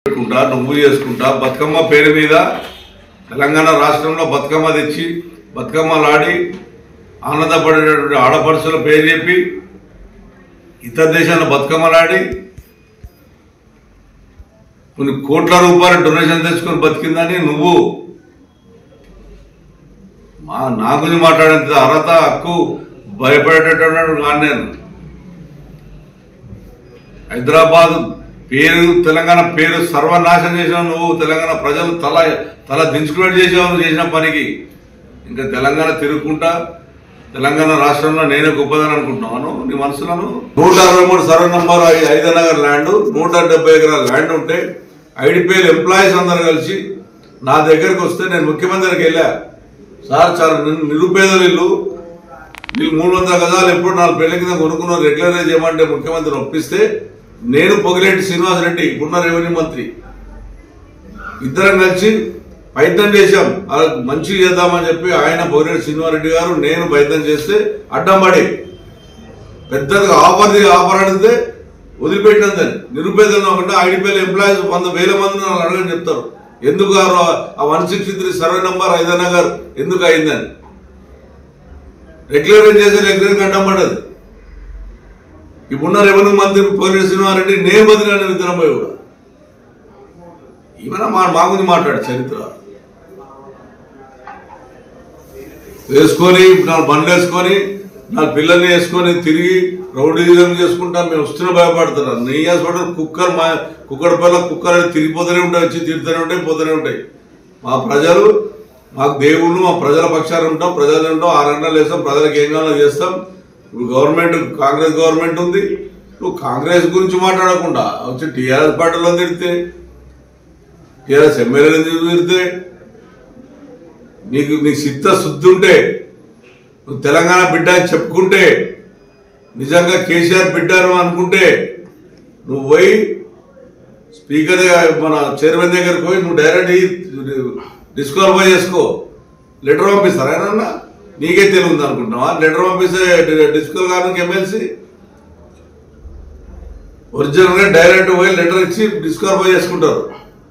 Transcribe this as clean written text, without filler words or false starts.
నువ్వు చేసుకుంటా బతుకమ్మ పేరు మీద తెలంగాణ రాష్ట్రంలో బతుకమ్మ తెచ్చి బతుకమ్మలాడి ఆనందపడేటటువంటి ఆడపడుచుల పేరు చెప్పి ఇతర దేశాల బతుకమ్మలాడి కొన్ని కోట్ల రూపాయల డొనేషన్ తెచ్చుకొని బతికిందని నువ్వు నా గురించి మాట్లాడేంత అర్హత హక్కు భయపడేటటువంటి కానీ నేను హైదరాబాద్ పేరు తెలంగాణ పేరు సర్వనాశనం చేసావు నువ్వు. తెలంగాణ ప్రజలు తల దించుకున్నట్టు చేసావు నువ్వు చేసిన పనికి. ఇంకా తెలంగాణ తిరుగుకుంటా తెలంగాణ రాష్ట్రంలో నేనే గొప్పదని అనుకుంటున్నాను నీ మనసులను. 163 సర్వే నంబర్ 5 నగర్ ల్యాండ్ 170 ఎకరాల ల్యాండ్ ఉంటే ఐడిపిఎల్ ఎంప్లాయీస్ అందరు కలిసి నా దగ్గరికి వస్తే నేను ముఖ్యమంత్రికి వెళ్ళా. సార్ చాలా నిరుపేదలు ఇల్లు వీళ్ళు 300 గజాలు ఎప్పుడు 4 పెళ్లి కింద కొనుక్కున్నారు రెగ్యులరైజ్ చేయమంటే ముఖ్యమంత్రిని ఒప్పిస్తే నేను పొగిలేటి శ్రీనివాస్ రెడ్డి ఇప్పుడున్న రెవెన్యూ మంత్రి ఇద్దరం కలిసి ప్రయత్నం చేశాం. అలా మంచి చేద్దామని చెప్పి ఆయన పొగిలేటి శ్రీనివాస్ రెడ్డి గారు నేను ప్రయత్నం చేస్తే అడ్డం పడి పెద్దగా ఆఫర్ అడిగితే వదిలిపెట్టినందని. నిరుపేదలు ఒకటి ఐడిపిఎల్ ఎంప్లాయీస్ 100,000 మంది వాళ్ళు అడగని చెప్తారు ఎందుకు ఆ 163 సర్వే నంబర్ 5 నగర్ ఎందుకు అయిందని. రెగ్యులరైజ్ చేసే రెగ్యులర్ అడ్డం పడ్డది. ఇప్పుడున్న రెవెన్యూ మంత్రి పొగిలేటి శ్రీనివాసరెడ్డి నేను బదిలీ ఇద్దరం పోయి కూడా ఏమైనా మా గురించి మాట్లాడు చరిత్ర వేసుకొని 4 బండ్లు వేసుకొని 4 పిల్లల్ని వేసుకొని తిరిగి రౌడీజం చేసుకుంటా మేము వస్తున్న భయపడుతున్నాం. నీ హాస్పిటల్ కుక్కడ పల్ల కుక్కలు తిరిగిపోతూనే ఉంటాయి వచ్చి తిరుగుతూనే ఉంటాయి పోతూనే ఉంటాయి. మా ప్రజలు మాకు దేవుళ్ళు మా ప్రజల పక్షాలు ఉంటాం ప్రజలు ఉంటాం 6 గంటలు వేస్తాం ప్రజలకు ఏం కావాలో చేస్తాం. ఇప్పుడు గవర్నమెంట్ కాంగ్రెస్ గవర్నమెంట్ ఉంది నువ్వు కాంగ్రెస్ గురించి మాట్లాడకుండా వచ్చి టీఆర్ఎస్ పార్టీలో తిడితే టీఆర్ఎస్ ఎమ్మెల్యేలు తిడితే నీకు చిత్తశుద్ధి ఉంటే నువ్వు తెలంగాణ బిడ్డ అని చెప్పుకుంటే నిజంగా కేసీఆర్ బిడ్డను అనుకుంటే నువ్వు పోయి స్పీకర్ మన చైర్మన్ దగ్గరికి పోయి నువ్వు డైరెక్ట్ డిస్క్వాలిఫై చేసుకో. లెటర్ పంపిస్తారా ఏమన్నా నీకే తెలియదు అనుకుంటున్నావా? లెటర్ పంపిస్తే డిస్క్వాల్ కావడానికి ఎమ్మెల్సీ ఒరిజినల్గా డైరెక్ట్ పోయి లెటర్ ఇచ్చి డిస్క్వాలిఫై చేసుకుంటారు.